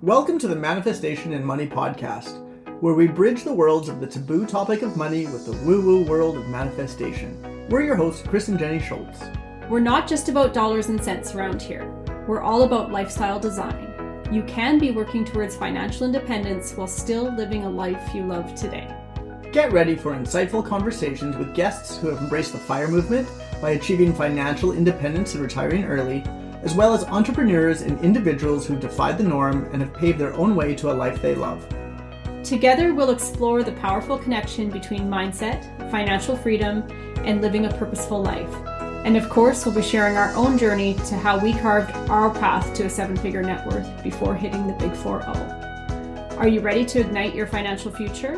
Welcome to the Manifestation and Money podcast, where we bridge the worlds of the taboo topic of money with the woo-woo world of manifestation. We're your hosts, Chris and Jenny Schultz. We're not just about dollars and cents around here. We're all about lifestyle design. You can be working towards financial independence while still living a life you love today. Get ready for insightful conversations with guests who have embraced the FIRE movement by achieving financial independence and retiring early, as well as entrepreneurs and individuals who defied the norm and have paved their own way to a life they love. Together, we'll explore the powerful connection between mindset, financial freedom, and living a purposeful life. And of course, we'll be sharing our own journey to how we carved our path to a seven-figure net worth before hitting the big 4-0. Are you ready to ignite your financial future?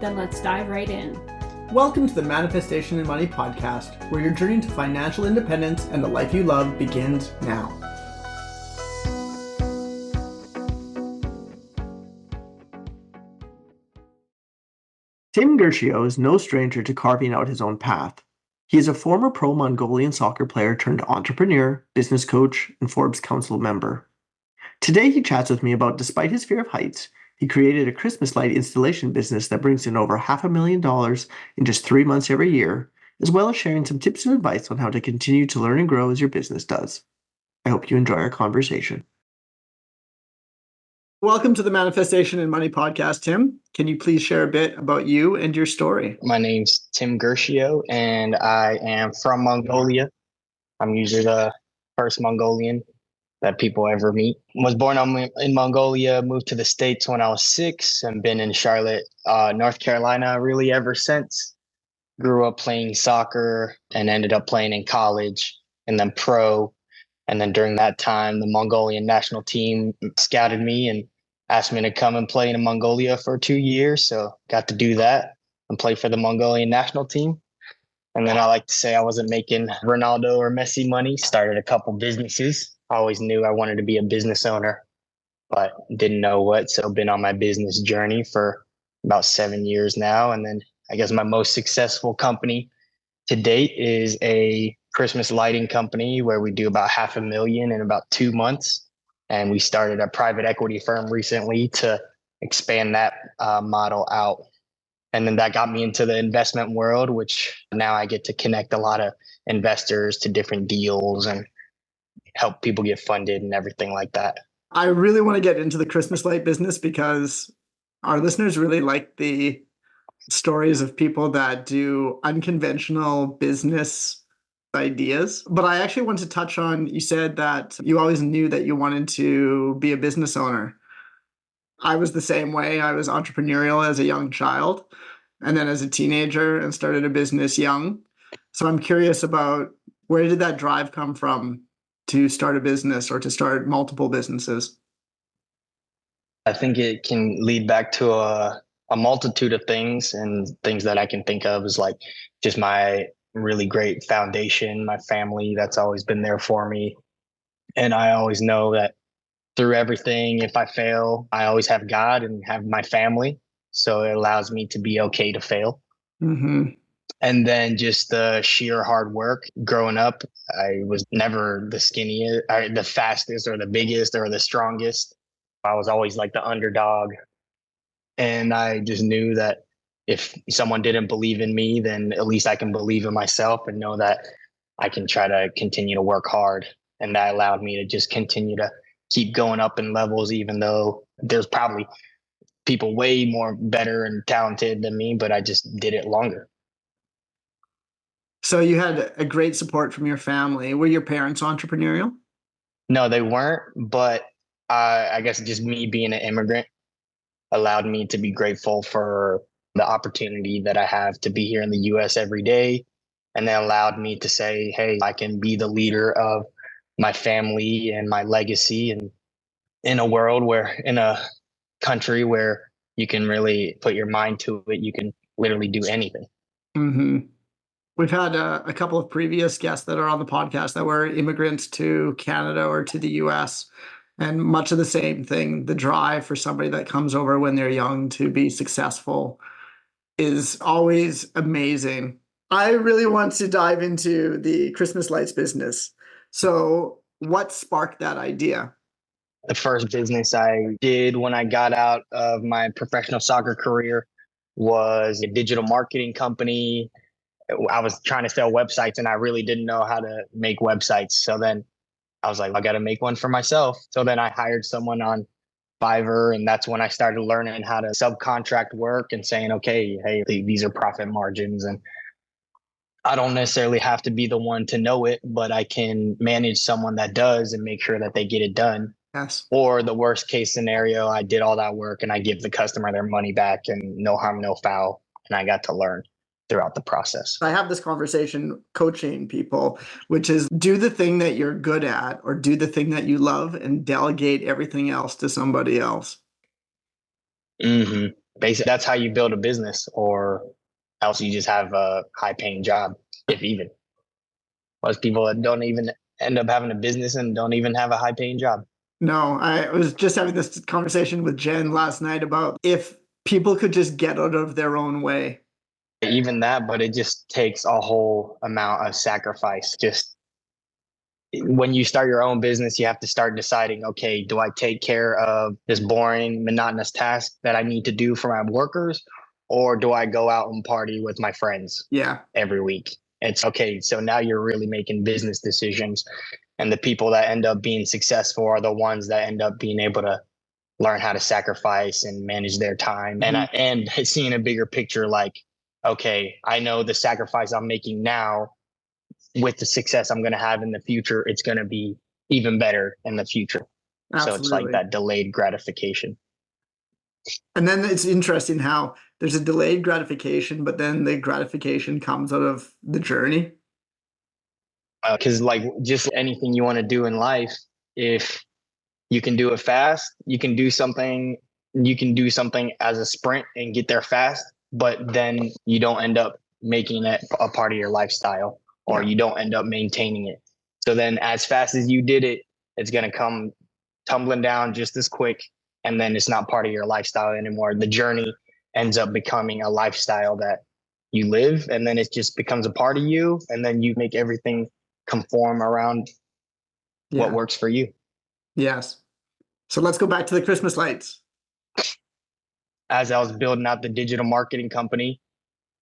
Then let's dive right in. Welcome to the Manifestation and Money podcast, where your journey to financial independence and the life you love begins now. Tim Guercio is no stranger to carving out his own path. He is a former Pro Mongolian Soccer Player turned entrepreneur, business coach, and Forbes Council member. Today he chats with me about, despite his fear of heights, he created a Christmas light installation business that brings in over $500,000 in just 3 months every year, as well as sharing some tips and advice on how to continue to learn and grow as your business does. I hope you enjoy our conversation. Welcome to the Manifestation and Money podcast, Tim. Can you please share a bit about you and your story? My name's Tim Guercio, and I am from Mongolia. I'm usually the first Mongolian that people ever meet. Was born in Mongolia, moved to the States when I was 6, and been in Charlotte, North Carolina really ever since. Grew up playing soccer and ended up playing in college and then pro. And then during that time, the Mongolian national team scouted me and asked me to come and play in Mongolia for 2 years. So got to do that and play for the Mongolian national team. And then I like to say I wasn't making Ronaldo or Messi money. Started a couple businesses. I always knew I wanted to be a business owner, but didn't know what. So been on my business journey for about 7 years now. And then I guess my most successful company to date is a Christmas lighting company where we do about $500,000 in about 2 months. And we started a private equity firm recently to expand that model out. And then that got me into the investment world, which now I get to connect a lot of investors to different deals and help people get funded and everything like that. I really want to get into the Christmas light business because our listeners really like the stories of people that do unconventional business ideas. But I actually want to touch on, you said that you always knew that you wanted to be a business owner. I was the same way. I was entrepreneurial as a young child and then as a teenager and started a business young. So I'm curious about, where did that drive come from to start a business or to start multiple businesses? I think it can lead back to a multitude of things, and things that I can think of is like just my really great foundation, my family that's always been there for me. And I always know that through everything, if I fail, I always have God and have my family. So it allows me to be okay to fail. Mm-hmm. And then just the sheer hard work. Growing up, I was never the skinniest, or the fastest, or the biggest, or the strongest. I was always like the underdog. And I just knew that if someone didn't believe in me, then at least I can believe in myself and know that I can try to continue to work hard. And that allowed me to just continue to keep going up in levels, even though there's probably people way more better and talented than me, but I just did it longer. So you had a great support from your family. Were your parents entrepreneurial? No, they weren't, but I guess just me being an immigrant allowed me to be grateful for the opportunity that I have to be here in the US every day. And then allowed me to say, hey, I can be the leader of my family and my legacy, and in a world where, in a country where you can really put your mind to it, you can literally do anything. Mm-hmm. We've had a couple of previous guests that are on the podcast that were immigrants to Canada or to the US, and much of the same thing. The drive for somebody that comes over when they're young to be successful is always amazing. I really want to dive into the Christmas lights business. So what sparked that idea? The first business I did when I got out of my professional soccer career was a digital marketing company. I was trying to sell websites and I really didn't know how to make websites. So then I was like, I got to make one for myself. So then I hired someone on Fiverr, and that's when I started learning how to subcontract work and saying, okay, hey, these are profit margins. And I don't necessarily have to be the one to know it, but I can manage someone that does and make sure that they get it done. Yes. Or the worst case scenario, I did all that work and I give the customer their money back and no harm, no foul. And I got to learn throughout the process. I have this conversation coaching people, which is do the thing that you're good at or do the thing that you love and delegate everything else to somebody else. Mm-hmm. Basically, that's how you build a business, or else you just have a high paying job, if even. Most people that don't even end up having a business and don't even have a high paying job. No, I was just having this conversation with Jen last night about if people could just get out of their own way. Even that, but it just takes a whole amount of sacrifice. Just when you start your own business, you have to start deciding, okay, do I take care of this boring, monotonous task that I need to do for my workers? Or do I go out and party with my friends every week? It's okay. So now you're really making business decisions. And the people that end up being successful are the ones that end up being able to learn how to sacrifice and manage their time. Mm-hmm. And seeing a bigger picture, like, okay, I know the sacrifice I'm making now with the success I'm going to have in the future, it's going to be even better in the future. Absolutely. So it's like that delayed gratification. And then it's interesting how there's a delayed gratification, but then the gratification comes out of the journey. Because like just anything you want to do in life, if you can do it fast, you can do something as a sprint and get there fast, but then you don't end up making it a part of your lifestyle, or you don't end up maintaining it. So then as fast as you did it, it's going to come tumbling down just as quick. And then it's not part of your lifestyle anymore. The journey ends up becoming a lifestyle that you live, and then it just becomes a part of you. And then you make everything conform around what works for you. Yes. So let's go back to the Christmas lights. As I was building out the digital marketing company,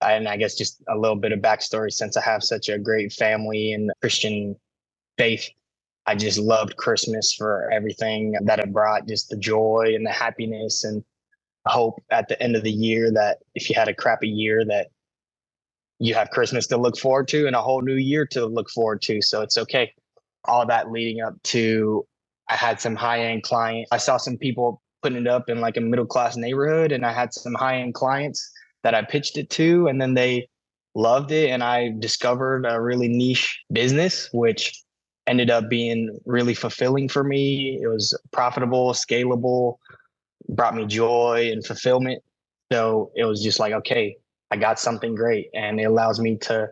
and I guess just a little bit of backstory, since I have such a great family and Christian faith, I just loved Christmas for everything that it brought, just the joy and the happiness and hope at the end of the year, that if you had a crappy year, that you have Christmas to look forward to and a whole new year to look forward to. So it's okay. All that leading up to, I had some high-end clients. I saw some people putting it up in like a middle-class neighborhood, and I had some high-end clients that I pitched it to, and then they loved it. And I discovered a really niche business, which ended up being really fulfilling for me. It was profitable, scalable, brought me joy and fulfillment. So it was just like, okay, I got something great, and it allows me to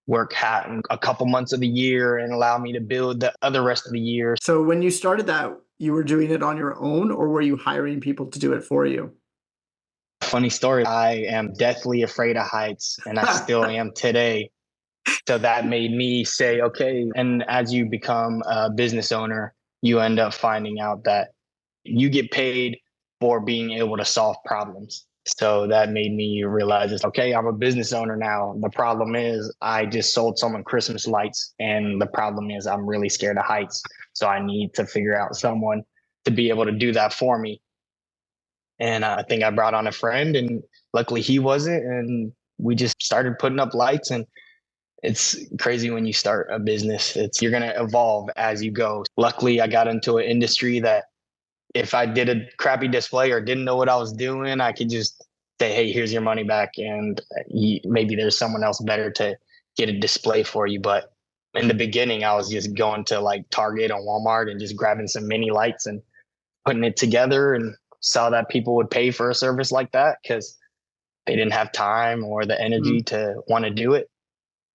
work a couple months of the year and allow me to build the other rest of the year. So when you started that, you were doing it on your own, or were you hiring people to do it for you? Funny story. I am deathly afraid of heights, and I still am today. So that made me say, okay. And as you become a business owner, you end up finding out that you get paid for being able to solve problems. So that made me realize, it's okay, I'm a business owner now. The problem is I just sold someone Christmas lights, and the problem is I'm really scared of heights. So I need to figure out someone to be able to do that for me. And I think I brought on a friend, and luckily he wasn't. And we just started putting up lights. And it's crazy when you start a business. You're going to evolve as you go. Luckily, I got into an industry that if I did a crappy display or didn't know what I was doing, I could just say, hey, here's your money back. And maybe there's someone else better to get a display for you. But in the beginning, I was just going to like Target or Walmart and just grabbing some mini lights and putting it together, and saw that people would pay for a service like that because they didn't have time or the energy to want to do it.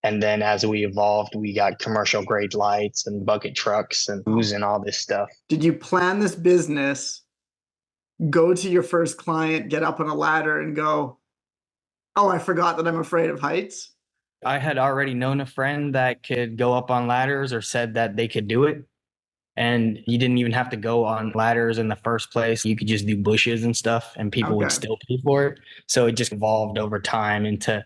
And then as we evolved, we got commercial grade lights and bucket trucks and booze and all this stuff. Did you plan this business, go to your first client, get up on a ladder and go, oh, I forgot that I'm afraid of heights? I had already known a friend that could go up on ladders, or said that they could do it. And you didn't even have to go on ladders in the first place. You could just do bushes and stuff and people would Okay. still pay for it. So it just evolved over time into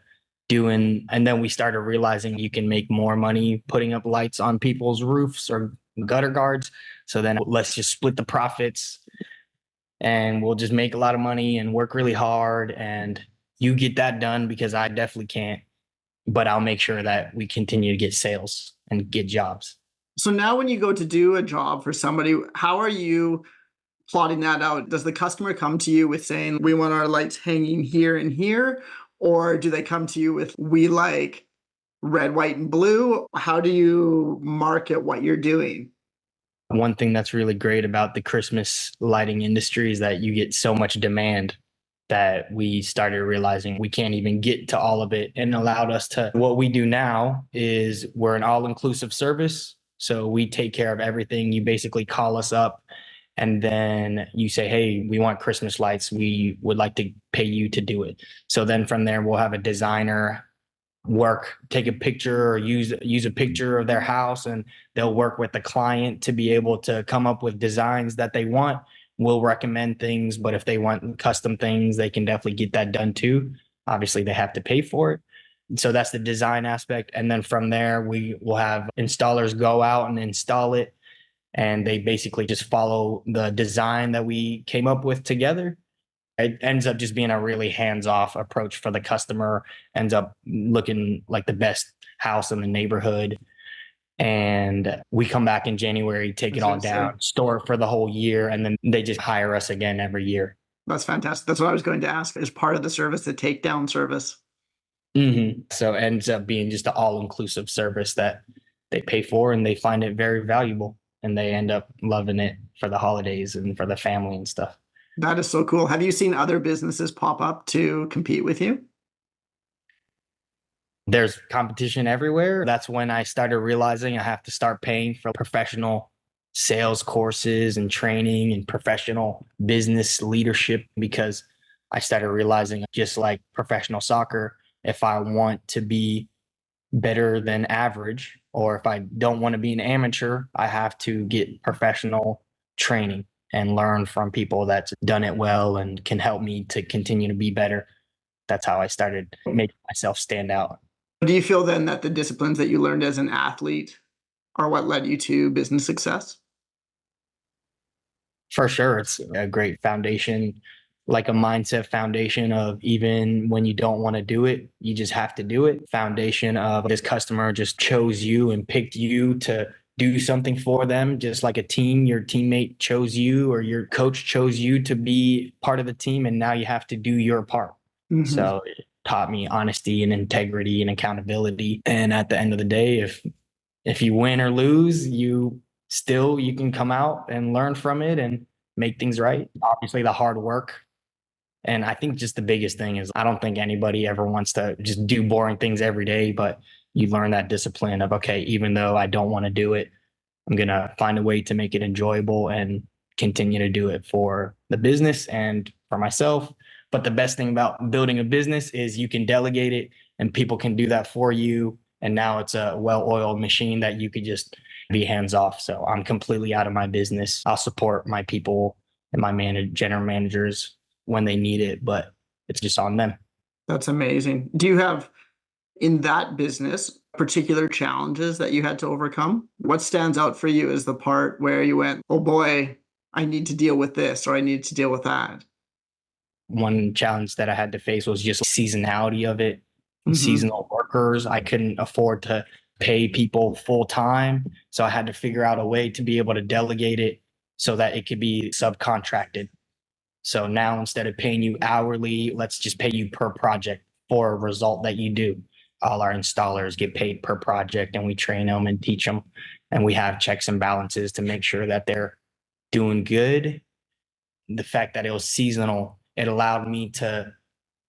doing, and then we started realizing you can make more money putting up lights on people's roofs or gutter guards. So then let's just split the profits and we'll just make a lot of money and work really hard. And you get that done because I definitely can't, but I'll make sure that we continue to get sales and get jobs. So now when you go to do a job for somebody, how are you plotting that out? Does the customer come to you with saying, we want our lights hanging here and here? Or do they come to you with, we like red, white, and blue? How do you market what you're doing? One thing that's really great about the Christmas lighting industry is that you get so much demand that we started realizing we can't even get to all of it, and allowed us to, what we do now is we're an all-inclusive service. So we take care of everything. You basically call us up and then you say, hey, we want Christmas lights. We would like to pay you to do it. So then from there, we'll have a designer take a picture or use a picture of their house, and they'll work with the client to be able to come up with designs that they want. We'll recommend things, but if they want custom things, they can definitely get that done too. Obviously, they have to pay for it. So that's the design aspect. And then from there, we will have installers go out and install it. And they basically just follow the design that we came up with together. It ends up just being a really hands-off approach for the customer, ends up looking like the best house in the neighborhood. And we come back in January, take it all down, store it for the whole year, and then they just hire us again every year. That's fantastic. That's what I was going to ask. Is part of the service the takedown service? So it ends up being just an all-inclusive service that they pay for, and they find it very valuable, and they end up loving it for the holidays and for the family and stuff. That is so cool. Have you seen other businesses pop up to compete with you? There's competition everywhere. That's when I started realizing I have to start paying for professional sales courses and training and professional business leadership, because I started realizing, just like professional soccer, if I want to be better than average, or if I don't want to be an amateur, I have to get professional training and learn from people that's done it well and can help me to continue to be better. That's how I started making myself stand out. Do you feel then that the disciplines that you learned as an athlete are what led you to business success? For sure, it's a great foundation, like a mindset foundation of, even when you don't want to do it, you just have to do it. Foundation of, this customer just chose you and picked you to do something for them, just like a team. Your teammate chose you, or your coach chose you to be part of the team, and now you have to do your part. So it taught me honesty and integrity and accountability. And at the end of the day, if you win or lose, you can come out and learn from it and make things right. Obviously, the hard work. And I think just the biggest thing is, I don't think anybody ever wants to just do boring things every day, but you learn that discipline of, okay, even though I don't want to do it, I'm going to find a way to make it enjoyable and continue to do it for the business and for myself. But the best thing about building a business is you can delegate it and people can do that for you. And now it's a well-oiled machine that you could just be hands off. So I'm completely out of my business. I'll support my people and my general managers when they need it, but it's just on them. That's amazing. Do you have, in that business, particular challenges that you had to overcome? What stands out for you as the part where you went, oh boy, I need to deal with this, or I need to deal with that? One challenge that I had to face was just seasonality of it. Seasonal workers, I couldn't afford to pay people full time. So I had to figure out a way to be able to delegate it so that it could be subcontracted. So now, instead of paying you hourly, let's just pay you per project for a result that you do. All our installers get paid per project, and we train them and teach them. And we have checks and balances to make sure that they're doing good. The fact that it was seasonal, it allowed me to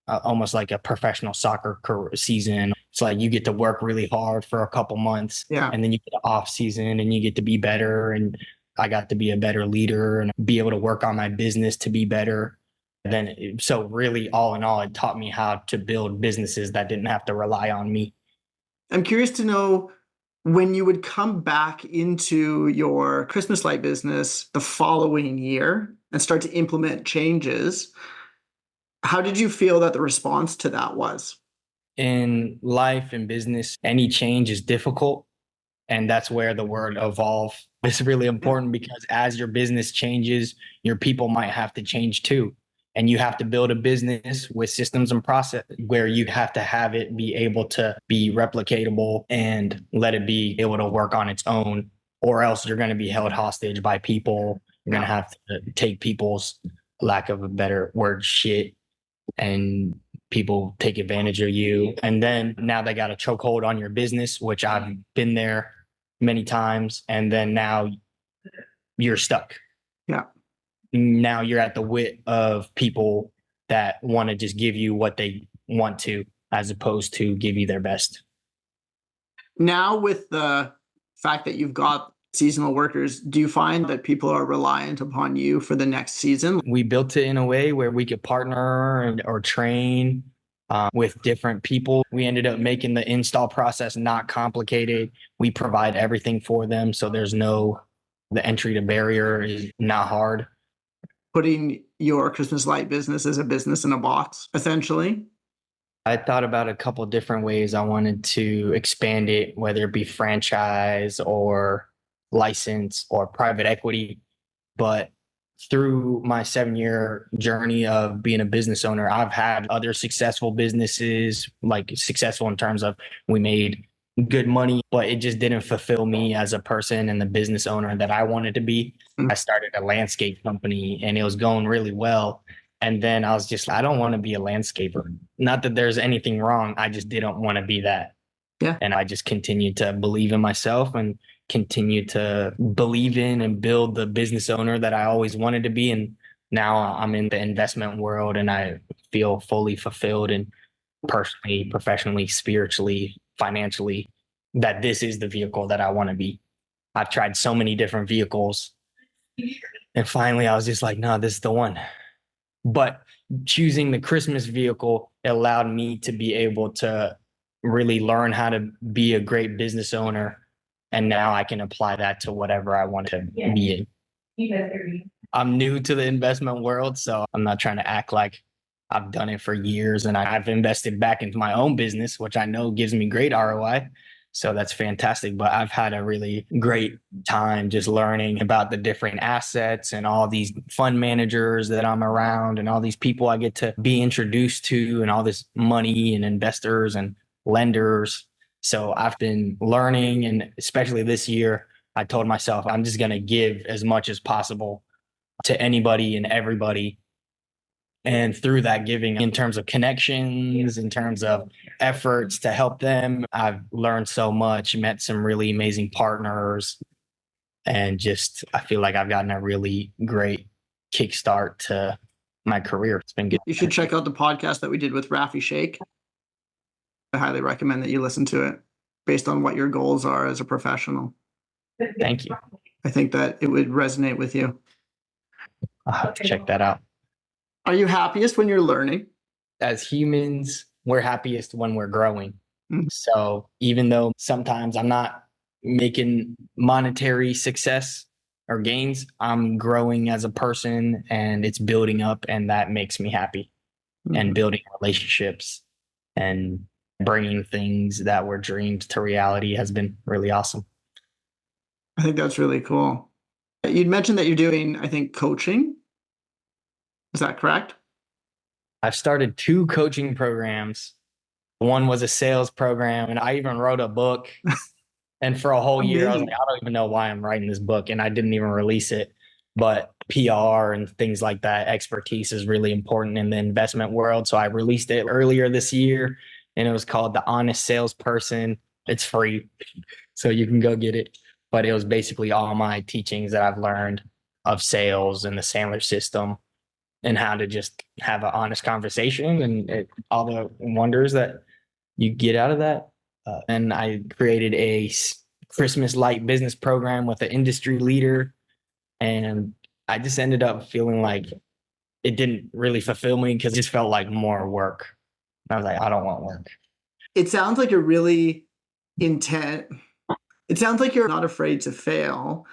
almost like a professional soccer season. It's like you get to work really hard for a couple months, and then you get an off season and you get to be better. And I got to be a better leader and be able to work on my business to be better. So really, all in all, it taught me how to build businesses that didn't have to rely on me. I'm curious to know, When you would come back into your Christmas light business the following year and start to implement changes, how did you feel that the response to that was? In life and business, any change is difficult. And that's where the word evolve is really important, because as your business changes, your people might have to change too. And you have to build a business with systems and process where you have to have it be able to be replicatable and let it be able to work on its own, or else you're going to be held hostage by people. You're going to have to take people's, lack of a better word, shit, and people take advantage of you. And then now they got a chokehold on your business, which I've been there many times. And then now you're stuck. Yeah. Now you're at the wit of people that want to just give you what they want to, as opposed to give you their best. Now, with the fact that you've got seasonal workers, do you find that people are reliant upon you for the next season? We built it in a way where we could partner or train with different people. We ended up making the install process not complicated. We provide everything for them. So the entry to barrier is not hard. Putting your Christmas light business as a business in a box, essentially. I thought about a couple different ways I wanted to expand it, whether it be franchise or license or private equity. But through my 7-year journey of being a business owner, I've had other successful businesses, like successful in terms of we made good money, but it just didn't fulfill me as a person and the business owner that I wanted to be. I started a landscape company and it was going really well. And then I was just, I don't want to be a landscaper. Not that there's anything wrong. I just didn't want to be that. Yeah. And I just continued to believe in myself and continue to believe in and build the business owner that I always wanted to be. And now I'm in the investment world and I feel fully fulfilled, and personally, professionally, spiritually, financially, that this is the vehicle that I want to be. I've tried so many different vehicles. And finally, I was just like, no, this is the one. But choosing the Christmas vehicle allowed me to be able to really learn how to be a great business owner. And now I can apply that to whatever I want to be in. I'm new to the investment world, so I'm not trying to act like I've done it for years, and I've invested back into my own business, which I know gives me great ROI. So that's fantastic. But I've had a really great time just learning about the different assets and all these fund managers that I'm around and all these people I get to be introduced to and all this money and investors and lenders. So I've been learning, and especially this year, I told myself I'm just going to give as much as possible to anybody and everybody. And through that giving, in terms of connections, in terms of efforts to help them, I've learned so much, met some really amazing partners, and just I feel like I've gotten a really great kickstart to my career. It's been good. You should check out the podcast that we did with Rafi Sheikh. I highly recommend that you listen to it based on what your goals are as a professional. Thank you. I think that it would resonate with you. I'll have to check that out. Are you happiest when you're learning? As humans, we're happiest when we're growing. Mhm. So even though sometimes I'm not making monetary success or gains, I'm growing as a person and it's building up, and that makes me happy. And building relationships and bringing things that were dreamed to reality has been really awesome. I think that's really cool. You'd mentioned that you're doing, I think, coaching. Is that correct? I've started 2 coaching programs. One was a sales program, and I even wrote a book. And for a whole year, I was like, I don't even know why I'm writing this book, and I didn't even release it. But PR and things like that, expertise is really important in the investment world. So I released it earlier this year, and it was called The Honest Salesperson. It's free, so you can go get it. But it was basically all my teachings that I've learned of sales and the Sandler system, and how to just have an honest conversation and all the wonders that you get out of that. And I created a Christmas light business program with an industry leader. And I just ended up feeling like it didn't really fulfill me because it just felt like more work. I was like, I don't want work. It sounds like a really intense, It sounds like you're not afraid to fail,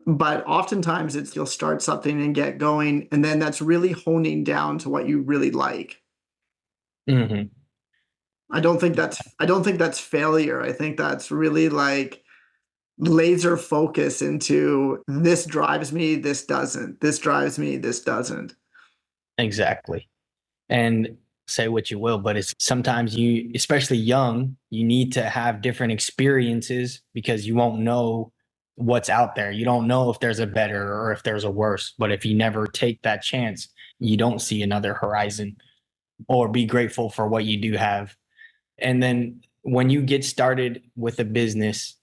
but oftentimes you'll start something and get going, and then that's really honing down to what you really like. Hmm. I don't think that's failure. I think that's really like laser focus into this drives me, this doesn't. This drives me, this doesn't. Exactly. And say what you will, but it's sometimes you, especially young, you need to have different experiences because you won't know what's out there. You don't know if there's a better or if there's a worse. But if you never take that chance, you don't see another horizon or be grateful for what you do have. And then when you get started with a business,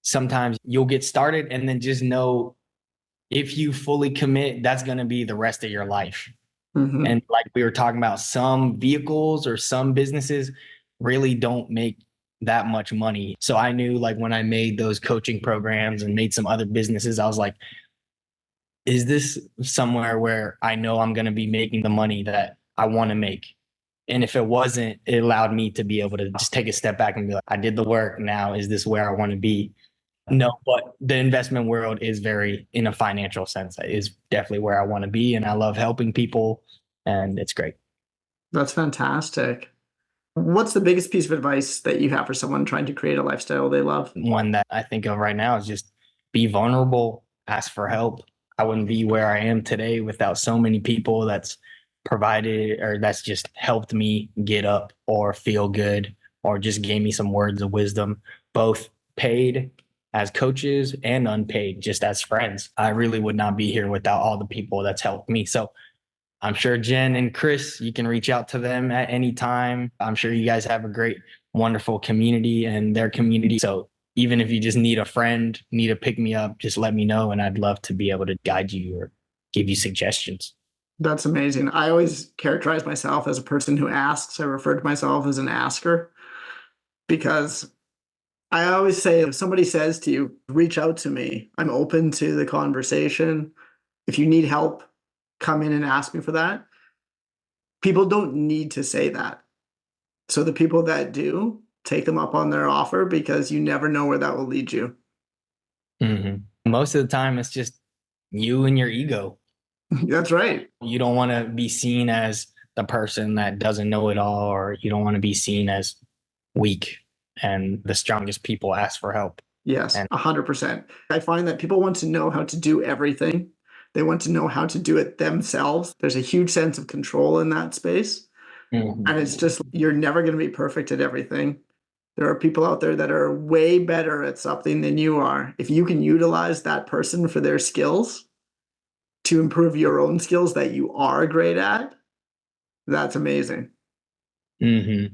sometimes you'll get started and then just know if you fully commit, that's going to be the rest of your life. Mhm. And like we were talking about, some vehicles or some businesses really don't make that much money. So I knew, like, when I made those coaching programs and made some other businesses, I was like, is this somewhere where I know I'm going to be making the money that I want to make? And if it wasn't, it allowed me to be able to just take a step back and be like, I did the work. Now, is this where I want to be? No, but the investment world is very, in a financial sense, is definitely where I want to be. And I love helping people, and it's great. That's fantastic. What's the biggest piece of advice that you have for someone trying to create a lifestyle they love? One that I think of right now is just be vulnerable, ask for help. I wouldn't be where I am today without so many people that's provided, or that's just helped me get up or feel good, or just gave me some words of wisdom, both paid as coaches and unpaid, just as friends. I really would not be here without all the people that's helped me. So I'm sure Jen and Chris, you can reach out to them at any time. I'm sure you guys have a great, wonderful community and their community. So even if you just need a friend, need a pick me up, just let me know. And I'd love to be able to guide you or give you suggestions. That's amazing. I always characterize myself as a person who asks. I refer to myself as an asker because I always say, if somebody says to you, reach out to me, I'm open to the conversation. If you need help, come in and ask me for that. People don't need to say that. So the people that do, take them up on their offer, because you never know where that will lead you. Mm-hmm. Most of the time, it's just you and your ego. That's right. You don't want to be seen as the person that doesn't know it all, or you don't want to be seen as weak. And the strongest people ask for help. Yes, And 100%. I find that people want to know how to do everything. They want to know how to do it themselves. There's a huge sense of control in that space. Mhm. And it's just, you're never going to be perfect at everything. There are people out there that are way better at something than you are. If you can utilize that person for their skills to improve your own skills that you are great at, that's amazing. Mm-hmm.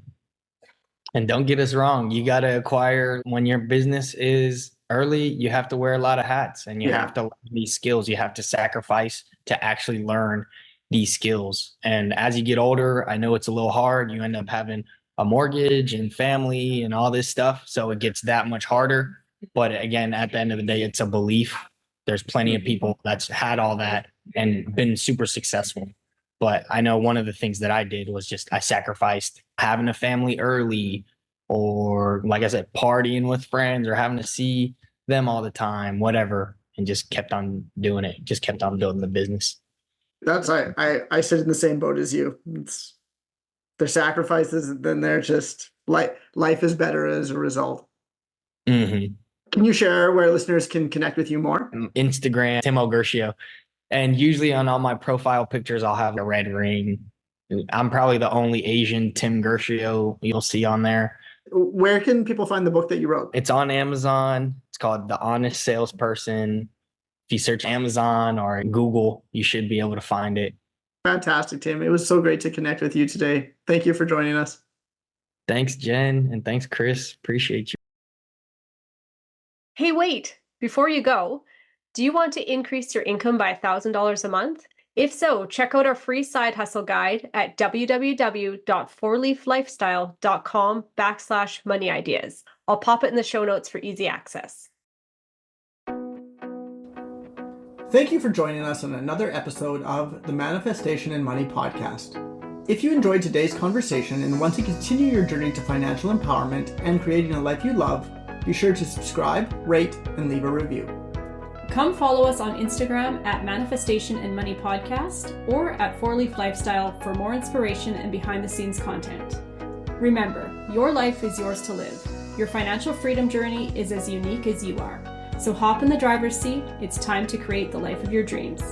And don't get us wrong, you got to acquire, when your business is early, you have to wear a lot of hats, and you have to learn these skills. You have to sacrifice to actually learn these skills. And as you get older, I know it's a little hard. You end up having a mortgage and family and all this stuff. So it gets that much harder. But again, at the end of the day, it's a belief. There's plenty of people that's had all that and been super successful. But I know one of the things that I did was just, I sacrificed having a family early, or like I said, partying with friends, or having to see them all the time, whatever, and just kept on doing it, just kept on building the business. That's I sit in the same boat as you. It's their sacrifices, and then they're just life is better as a result. Mm-hmm. Can you share where listeners can connect with you more? Instagram, Tim Guercio. And usually on all my profile pictures, I'll have a red ring. I'm probably the only Asian Tim Guercio you'll see on there. Where can people find the book that you wrote? It's on Amazon. It's called The Honest Salesperson. If you search Amazon or Google, you should be able to find it. Fantastic, Tim. It was so great to connect with you today. Thank you for joining us. Thanks, Jen. And thanks, Chris. Appreciate you. Hey, wait! Before you go, do you want to increase your income by $1,000 a month? If so, check out our free side hustle guide at www.fourleaflifestyle.com/money ideas. I'll pop it in the show notes for easy access. Thank you for joining us on another episode of the Manifestation and Money podcast. If you enjoyed today's conversation and want to continue your journey to financial empowerment and creating a life you love, Be sure to subscribe, rate, and leave a review. Come follow us on Instagram at Manifestation and Money Podcast or at 4Leaf Lifestyle for more inspiration and behind the scenes content. Remember, your life is yours to live. Your financial freedom journey is as unique as you are. So hop in the driver's seat. It's time to create the life of your dreams.